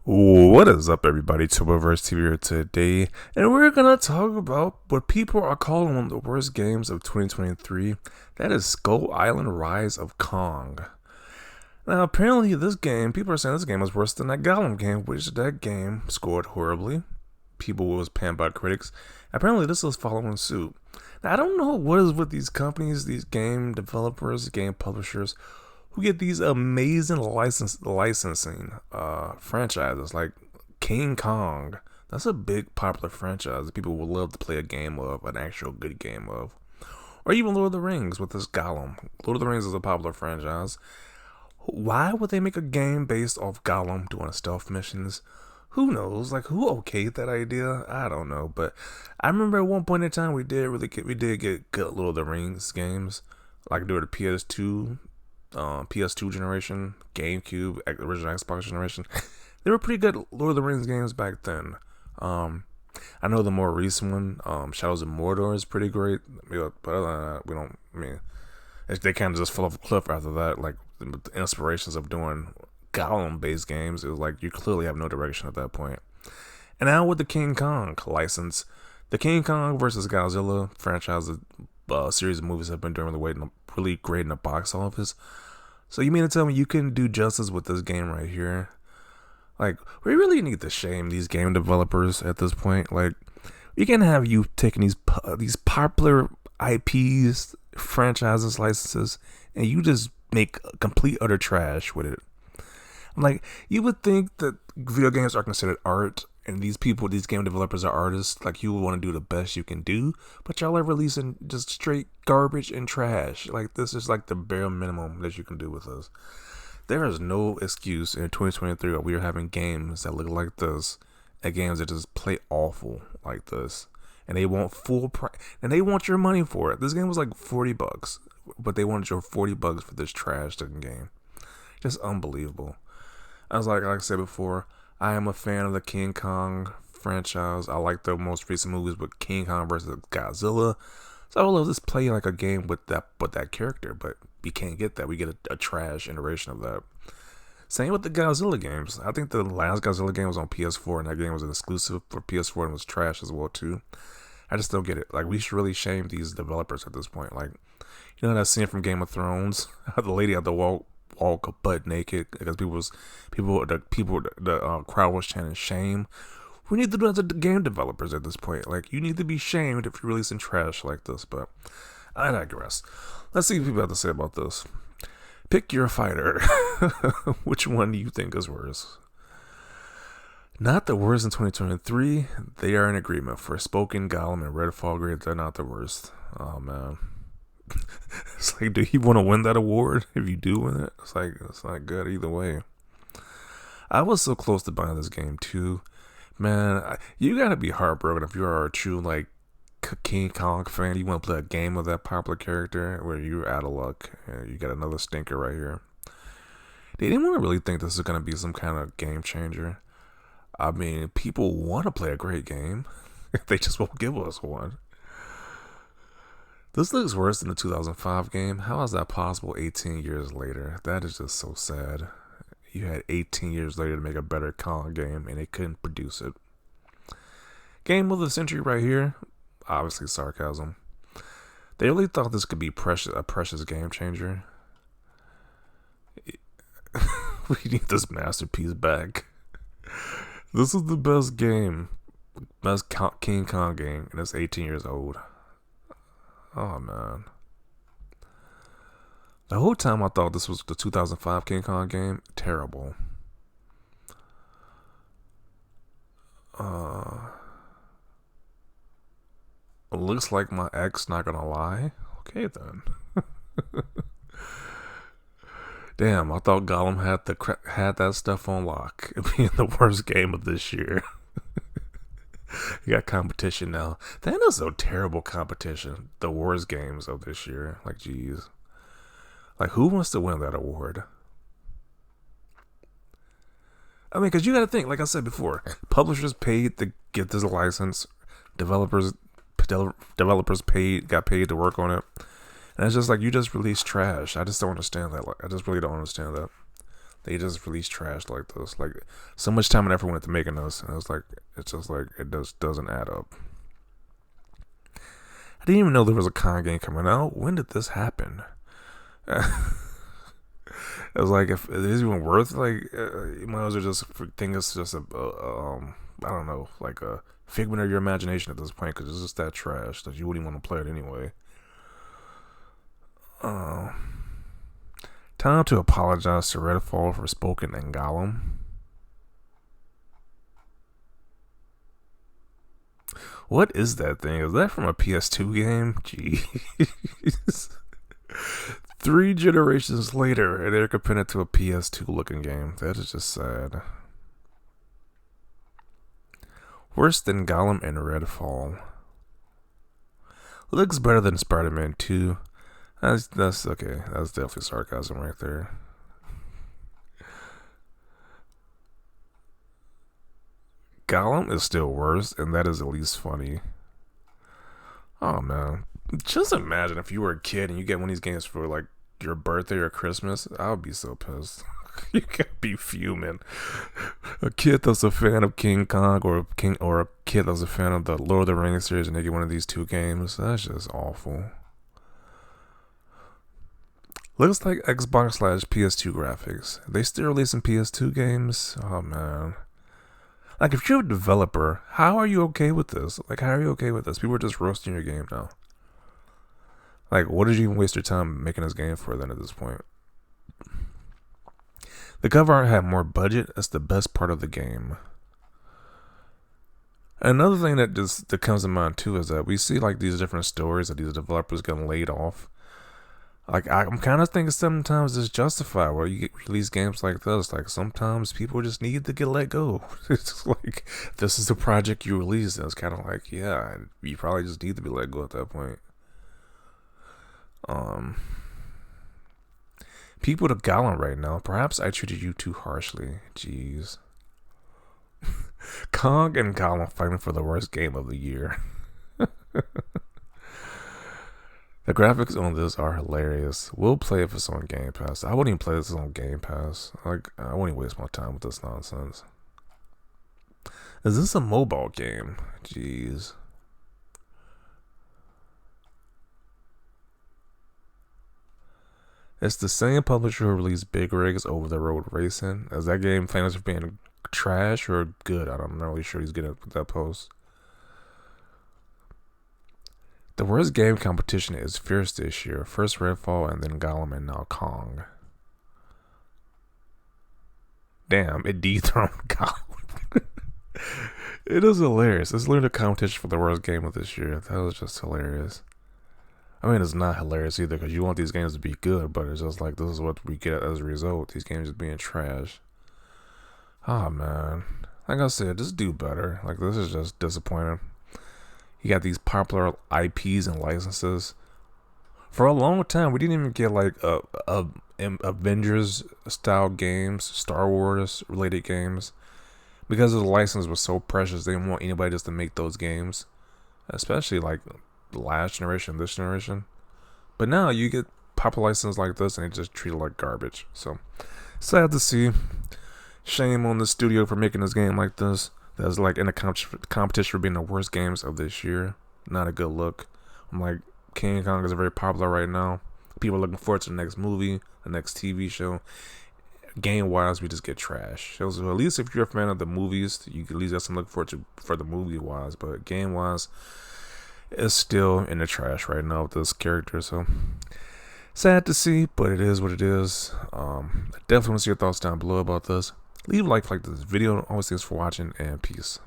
What is up, everybody? Turboverse TV here today, and we're gonna talk about what people are calling one of the worst games of 2023. That is Skull Island: Rise of Kong. Now, apparently, this game, people are saying this game was worse than that Gollum game, which that game scored horribly. People was panned by critics. Apparently, this is following suit. Now, I don't know what is with these companies, these game developers, game publishers, who get these amazing licensing franchises like King Kong. That's a big popular franchise that people would love to play a game of, an actual good game of. Or even Lord of the Rings with this Gollum. Lord of the Rings is a popular franchise. Why would they make a game based off Gollum doing stealth missions? Who knows? Like, who okayed that idea? I don't know. But I remember at one point in time we did get good Lord of the Rings games, like during the PS2 generation, GameCube, original Xbox generation. They were pretty good Lord of the Rings games back then. I know the more recent one, Shadows of Mordor, is pretty great. But other than that, we don't. I mean, they kind of just fell off a cliff after that. Like the inspirations of doing Gollum-based games, it was like you clearly have no direction at that point. And now with the King Kong license, the King Kong versus Godzilla franchise, series of movies have been doing really great in the box office. So you mean to tell me you couldn't do justice with this game right here? Like, we really need to shame these game developers at this point. Like, we can have you taking these popular IPs, franchises, licenses, and you just make complete utter trash with it. I'm like, you would think that video games are considered art, and these game developers are artists. Like, you would want to do the best you can do, but y'all are releasing just straight garbage and trash. Like, this is like the bare minimum that you can do with this. There is no excuse in 2023 that we are having games that look like this, and games that just play awful like this, and they want full price, and they want your money for it. This game was like $40, but they wanted your $40 for this trash-looking game. Just unbelievable. Like I said before, I am a fan of the King Kong franchise. I like the most recent movies with King Kong versus Godzilla. So I would love this play like a game with that character, but we can't get that. We get a trash iteration of that. Same with the Godzilla games. I think the last Godzilla game was on PS4, and that game was an exclusive for PS4 and was trash as well too. I just don't get it. Like, we should really shame these developers at this point. Like, you know that scene from Game of Thrones, the lady at the walk butt naked because the crowd was chanting shame. We need to do that to the game developers at this point. Like, you need to be shamed if you're releasing trash like this. But I digress. Let's see what people have to say about this. Pick your fighter. Which one do you think is worse? Not the worst in 2023. They are in agreement. Forspoken, Gollum, and Redfall Grade, they're not the worst. Oh man. It's like, do you want to win that award? If you do win it, it's like, it's not good either way. I was so close to buying this game too. Man, you gotta be heartbroken if you are a true like King Kong fan. You want to play a game with that popular character where you're out of luck and you got another stinker right here. They didn't want to really think this is gonna be some kind of game changer. I mean, people want to play a great game. They just won't give us one. This looks worse than the 2005 game. How is that possible 18 years later? That is just so sad. You had 18 years later to make a better Kong game, and they couldn't produce it. Game of the century right here. Obviously sarcasm. They really thought this could be a precious game changer. We need this masterpiece back. This is the best game. Best King Kong game, and it's 18 years old. Oh man. The whole time I thought this was the 2005 King Kong game. Terrible. Looks like my ex, not gonna lie. Okay then. Damn, I thought Gollum had that stuff on lock. It being the worst game of this year. You got competition now. That is a terrible competition. The worst games of this year. Like, geez. Like, who wants to win that award? I mean, because you got to think, like I said before, publishers paid to get this license. Developers got paid to work on it. And it's just like, you just release trash. I just don't understand that. I just really don't understand that. they just release trash like this. Like so much time and effort went into making this, and it's just like it just doesn't add up. I didn't even know there was a con game coming out. When did this happen? It was like, if it is even worth, like, you might as well just think it's just I don't know, like a figment of your imagination at this point, because it's just that trash that you wouldn't want to play it anyway. Time to apologize to Redfall for spoken in Gollum. What is that thing? Is that from a PS2 game? Jeez. 3 generations later, and they're comparing it to a PS2 looking game. That is just sad. Worse than Gollum and Redfall. Looks better than Spider-Man 2. That's okay. That's definitely sarcasm right there. Gollum is still worse, and that is at least funny. Oh man, just imagine if you were a kid and you get one of these games for like your birthday or Christmas. I would be so pissed. You gotta be fuming. A kid that's a fan of King Kong or a kid that's a fan of the Lord of the Rings series, and they get one of these 2 games. That's just awful. Looks like Xbox/PS2 graphics. They still releasing PS2 games? Oh man. Like, if you're a developer, how are you okay with this? Like, how are you okay with this? People are just roasting your game now. Like, what did you even waste your time making this game for then at this point? The cover art had more budget. That's the best part of the game. Another thing that comes to mind too is that we see like these different stories that these developers getting laid off. Like, I'm kind of thinking sometimes it's justified where you release games like this. Like, sometimes people just need to get let go. It's like, this is the project you released. And it's kind of like, yeah, you probably just need to be let go at that point. People to Gollum right now. Perhaps I treated you too harshly. Jeez. Kong and Gollum fighting for the worst game of the year. The graphics on this are hilarious. We'll play if it's on Game Pass. I wouldn't even play this on Game Pass. Like, I wouldn't waste my time with this nonsense. Is this a mobile game? Jeez. It's the same publisher who released Big Rigs Over the Road Racing. Is that game famous for being trash or good? I'm not really sure he's getting with that post. The worst game competition is fierce this year. First Redfall and then Gollum and now Kong. Damn, it dethroned Gollum. It is hilarious. It's literally a competition for the worst game of this year. That was just hilarious. I mean, it's not hilarious either because you want these games to be good, but it's just like this is what we get as a result. These games just being trash. Oh man. Like I said, just do better. Like, this is just disappointing. You got these popular IPs and licenses. For a long time, we didn't even get like Avengers style games, Star Wars related games, because the license was so precious. They didn't want anybody just to make those games, especially like the last generation, this generation. But now you get popular licenses like this, and they just treat it like garbage. So sad to see. Shame on the studio for making this game like this. That's like in a competition for being the worst games of this year. Not a good look. I'm like, King Kong is very popular right now. People are looking forward to the next movie, the next TV show. Game wise, we just get trash. So at least if you're a fan of the movies, you at least have something to look forward to for the movie wise. But game wise, it's still in the trash right now with this character. So sad to see, but it is what it is. I definitely want to see your thoughts down below about this. Leave a like this video. Always thanks for watching, and peace.